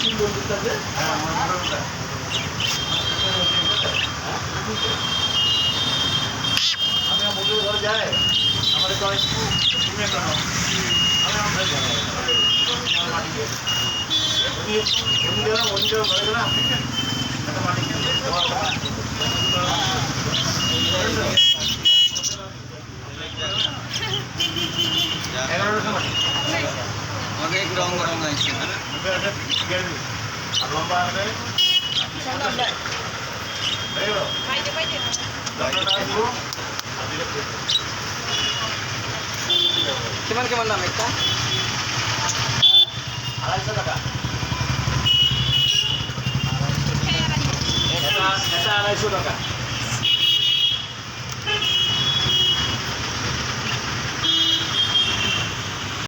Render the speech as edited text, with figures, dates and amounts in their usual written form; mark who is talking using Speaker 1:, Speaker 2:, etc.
Speaker 1: machine বন্দুক আছে
Speaker 2: হ্যাঁ আমার মোটরটা
Speaker 1: আমি মোটর ঘরে যাই আমাদের তো অনেক
Speaker 2: সিমেন্ট আনো
Speaker 1: আমি আমার যাই মাটি দিয়ে এমনি গেলাম ওই ঘরে গেলাম একটা মাটি এগারোটার সময়
Speaker 3: অনেক রং রং আছে
Speaker 1: আর লম্বা আছে
Speaker 3: কিমান কিমান দাম একটা
Speaker 1: 250 টাকা এটা 250 টাকা